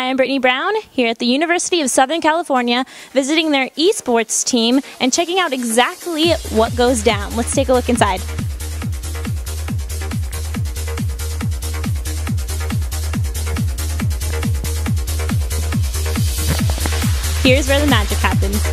Hi, I'm Brittany Brown here at the University of Southern California, visiting their esports team and checking out exactly what goes down. Let's take a look inside. Here's where the magic happens.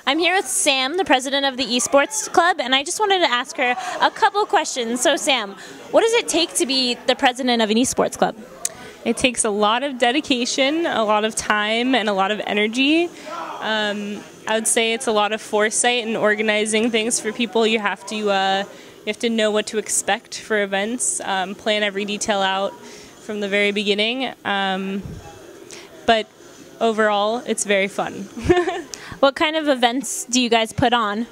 I'm here with Sam, the president of the Esports Club, and I just wanted to ask her a couple questions. So Sam, what does it take to be the president of an esports club? It takes a lot of dedication, a lot of time, and a lot of energy. I would say it's a lot of foresight and organizing things for people. You have to know what to expect for events, plan every detail out from the very beginning. But overall, it's very fun. What kind of events do you guys put on?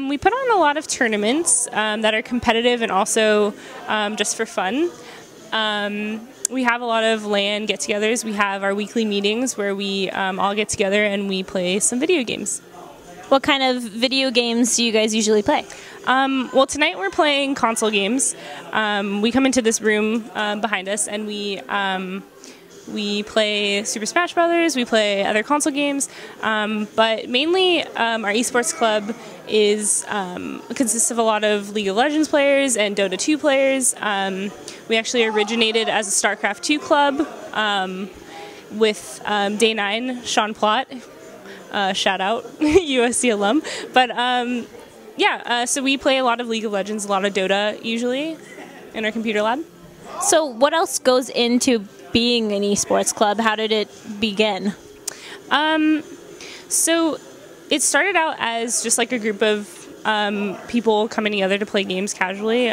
We put on a lot of tournaments that are competitive and also just for fun. We have a lot of LAN get-togethers. We have our weekly meetings where we all get together and we play some video games. What kind of video games do you guys usually play? Well, tonight we're playing console games. We come into this room behind us and we play Super Smash Brothers, we play other console games, but mainly our esports club consists of a lot of League of Legends players and Dota 2 players. We actually originated as a StarCraft 2 club with Day 9, Sean Plott, shout out, USC alum. But so we play a lot of League of Legends, a lot of Dota usually in our computer lab. So what else goes into being an esports club? How did it begin? So it started out as just like a group of people coming together to play games casually.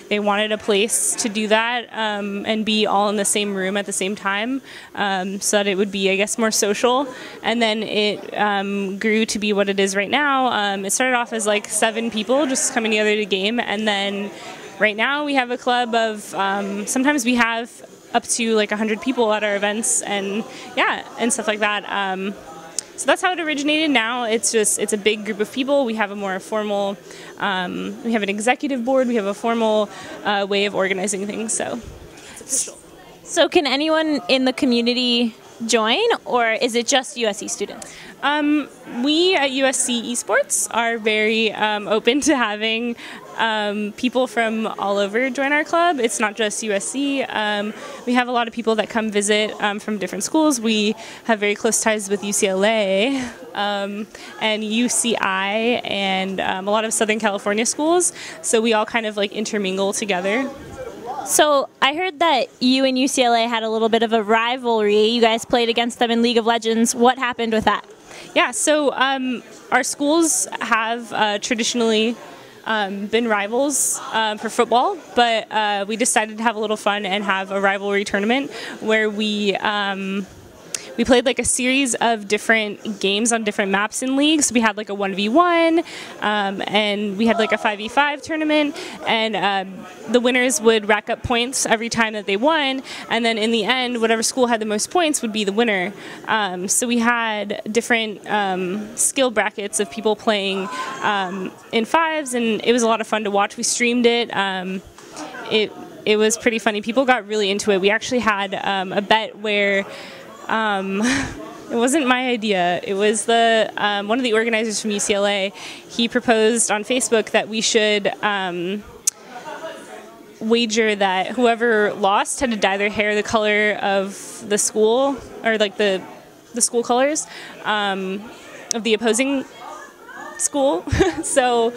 They wanted a place to do that and be all in the same room at the same time so that it would be, I guess, more social. And then it grew to be what it is right now. It started off as like 7 people just coming together to game, and then right now we have a club of, sometimes we have up to like 100 people at our events and stuff like that. So that's how it originated. Now it's a big group of people. We have a more formal, we have an executive board, we have a formal way of organizing things, so it's official. So can anyone in the community join, or is it just USC students? We at USC Esports are very open to having people from all over join our club. It's not just USC. We have a lot of people that come visit from different schools. We have very close ties with UCLA and UCI and a lot of Southern California schools. So we all kind of like intermingle together. So I heard that you and UCLA had a little bit of a rivalry. You guys played against them in League of Legends. What happened with that? Yeah, so our schools have traditionally been rivals for football, but we decided to have a little fun and have a rivalry tournament where we played like a series of different games on different maps in leagues. We had like a 1v1 and we had like a 5v5 tournament, and the winners would rack up points every time that they won, and then in the end whatever school had the most points would be the winner. So we had different skill brackets of people playing in fives, and it was a lot of fun to watch. We streamed it. It was pretty funny. People got really into it. We actually had a bet where it wasn't my idea. It was the one of the organizers from UCLA. He proposed on Facebook that we should wager that whoever lost had to dye their hair the color of the school, or like the school colors of the opposing school. So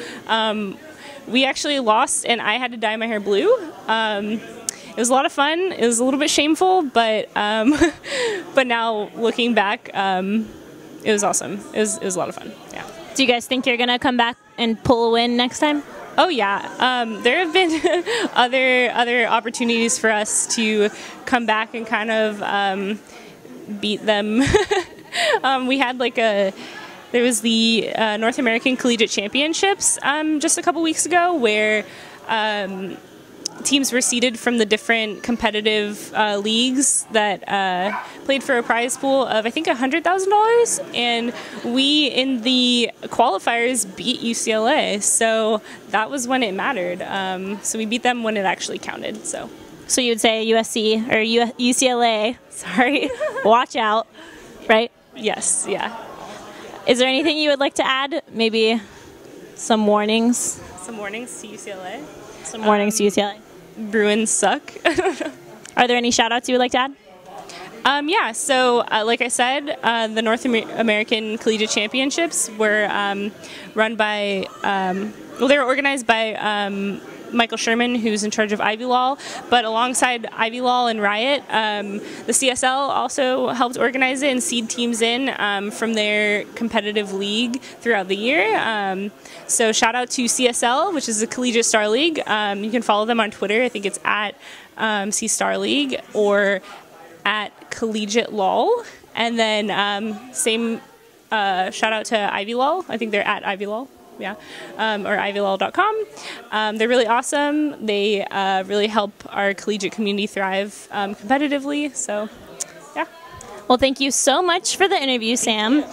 we actually lost, and I had to dye my hair blue. It was a lot of fun. It was a little bit shameful, but now looking back, it was awesome. It was a lot of fun. Yeah. Do you guys think you're gonna come back and pull a win next time? Oh yeah. There have been other opportunities for us to come back and kind of beat them. We had like a there was the North American Collegiate Championships just a couple weeks ago, where teams were seeded from the different competitive leagues that played for a prize pool of, I think, $100,000, and we in the qualifiers beat UCLA, so that was when it mattered. So we beat them when it actually counted. So you would say USC or UCLA, sorry, watch out, right? Yes, yeah. Is there anything you would like to add? Maybe some warnings? Some warnings to UCLA. Some warnings to UCLA. Bruins suck. Are there any shout outs you would like to add? Yeah, so like I said, the North American Collegiate Championships were run by, well, they were organized by Michael Sherman, who's in charge of Ivy Law, but alongside Ivy Law and Riot, the CSL also helped organize it and seed teams in from their competitive league throughout the year. So shout out to CSL, which is the Collegiate Star League. You can follow them on Twitter. I think it's at C Star League or at Collegiate Law. And then same shout out to Ivy Law. I think they're at Ivy Law. Yeah, or ivylaw.com. They're really awesome. They really help our collegiate community thrive competitively. So, yeah. Well, thank you so much for the interview, Sam.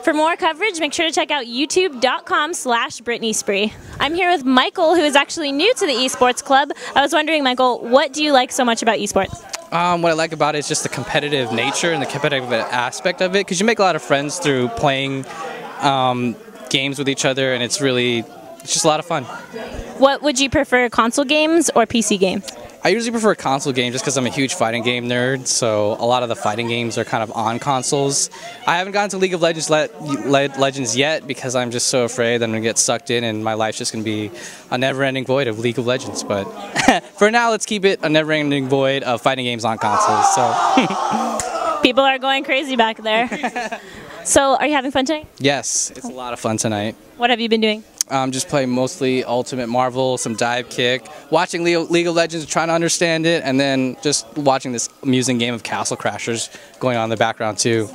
For more coverage, make sure to check out youtube.com/BrittanySpree. I'm here with Michael, who is actually new to the Esports Club. I was wondering, Michael, what do you like so much about esports? What I like about it is just the competitive nature and the competitive aspect of it, because you make a lot of friends through playing games with each other, and it's just a lot of fun. What would you prefer, console games or PC games? I usually prefer console games just because I'm a huge fighting game nerd, so a lot of the fighting games are kind of on consoles. I haven't gotten to League of Legends yet because I'm just so afraid that I'm going to get sucked in and my life's just going to be a never-ending void of League of Legends. But for now, let's keep it a never-ending void of fighting games on consoles. So people are going crazy back there. So, are you having fun tonight? Yes, it's a lot of fun tonight. What have you been doing? Just playing mostly Ultimate Marvel, some Dive Kick, watching League of Legends, trying to understand it, and then just watching this amusing game of Castle Crashers going on in the background too.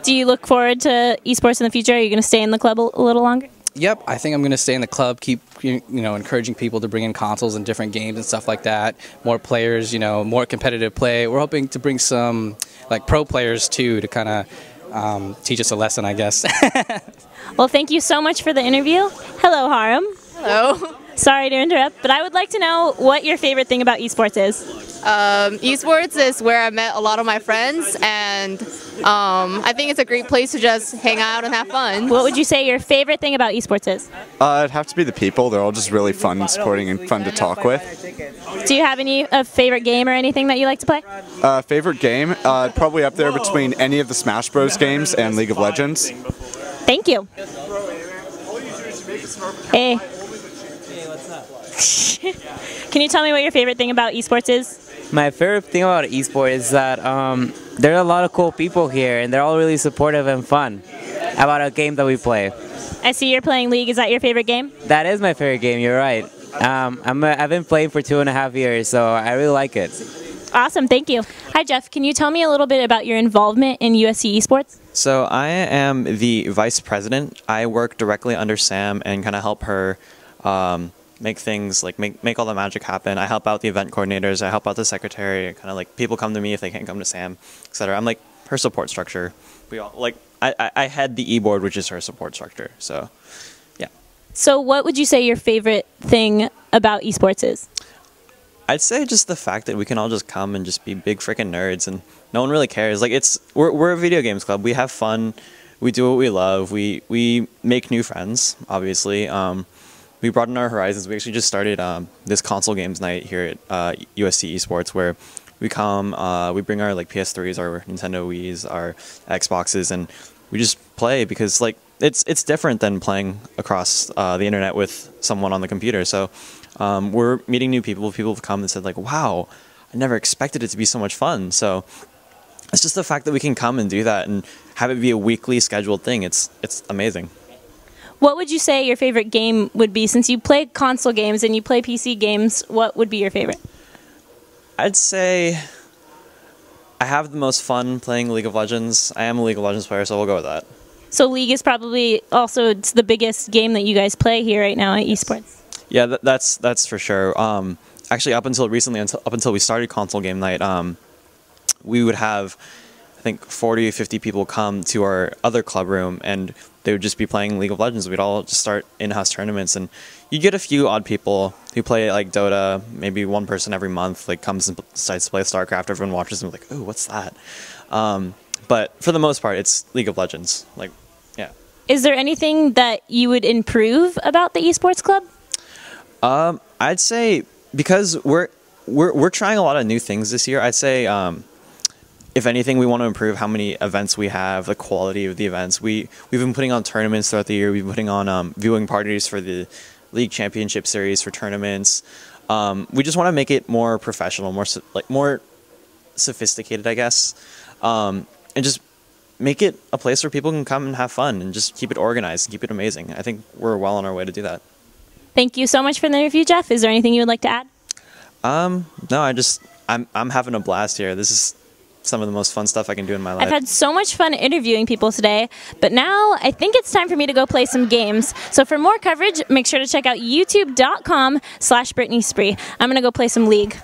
Do you look forward to esports in the future? Are you going to stay in the club a little longer? Yep, I think I'm going to stay in the club, keep encouraging people to bring in consoles and different games and stuff like that. More players, more competitive play. We're hoping to bring some pro players too to kind of teach us a lesson, I guess. Well, thank you so much for the interview. Hello, Haram. Hello. Sorry to interrupt, but I would like to know what your favorite thing about esports is. Esports is where I met a lot of my friends, and I think it's a great place to just hang out and have fun. What would you say your favorite thing about esports is? It'd have to be the people. They're all just really fun and supporting and fun to talk with. Do you have any favorite game or anything that you like to play? Favorite game? Probably up there between any of the Smash Bros. Games and League of Legends. Thank you. Hey. Hey, what's up? Can you tell me what your favorite thing about esports is? My favorite thing about esports is that there are a lot of cool people here, and they're all really supportive and fun about a game that we play. I see you're playing League. Is that your favorite game? That is my favorite game, you're right. I've been playing for 2.5 years, so I really like it. Awesome, thank you. Hi Jeff, can you tell me a little bit about your involvement in USC Esports? So I am the vice president. I work directly under Sam and kind of help her make things make all the magic happen. I help out the event coordinators. I help out the secretary. Kind of people come to me if they can't come to Sam, etc. I'm her support structure. We all I head the e-board, which is her support structure. So yeah. So what would you say your favorite thing about esports is? I'd say just the fact that we can all just come and just be big freaking nerds and no one really cares. We're a video games club. We have fun. We do what we love. We make new friends, obviously. We broaden our horizons. We actually just started this console games night here at USC Esports, where we come, we bring our PS3s, our Nintendo Wiis, our Xboxes, and we just play because it's different than playing across the internet with someone on the computer. So we're meeting new people. People have come and said wow, I never expected it to be so much fun. So it's just the fact that we can come and do that and have it be a weekly scheduled thing. It's amazing. What would you say your favorite game would be? Since you play console games and you play PC games, what would be your favorite? I'd say I have the most fun playing League of Legends. I am a League of Legends player, so we'll go with that. So League is probably also it's the biggest game that you guys play here right now at Esports. Yeah, that's for sure. Actually, up until recently, up until we started console game night, we would have, I think, 40 or 50 people come to our other club room, and they would just be playing League of Legends. We'd all just start in-house tournaments, and you get a few odd people who play like Dota. Maybe one person every month like comes and decides to play StarCraft. Everyone watches and like, oh, what's that? But for the most part, it's League of Legends. Like, yeah. Is there anything that you would improve about the Esports Club? I'd say because we're trying a lot of new things this year. I'd say if anything, we want to improve how many events we have, the quality of the events. We've been putting on tournaments throughout the year. We've been putting on viewing parties for the League Championship Series for tournaments. We just want to make it more professional, more sophisticated, I guess, and just make it a place where people can come and have fun and just keep it organized and keep it amazing. I think we're well on our way to do that. Thank you so much for the interview, Jeff. Is there anything you would like to add? No, I'm having a blast here. This is some of the most fun stuff I can do in my life. I've had so much fun interviewing people today, but now I think it's time for me to go play some games. So for more coverage, make sure to check out youtube.com/BrittanySpree. I'm going to go play some League.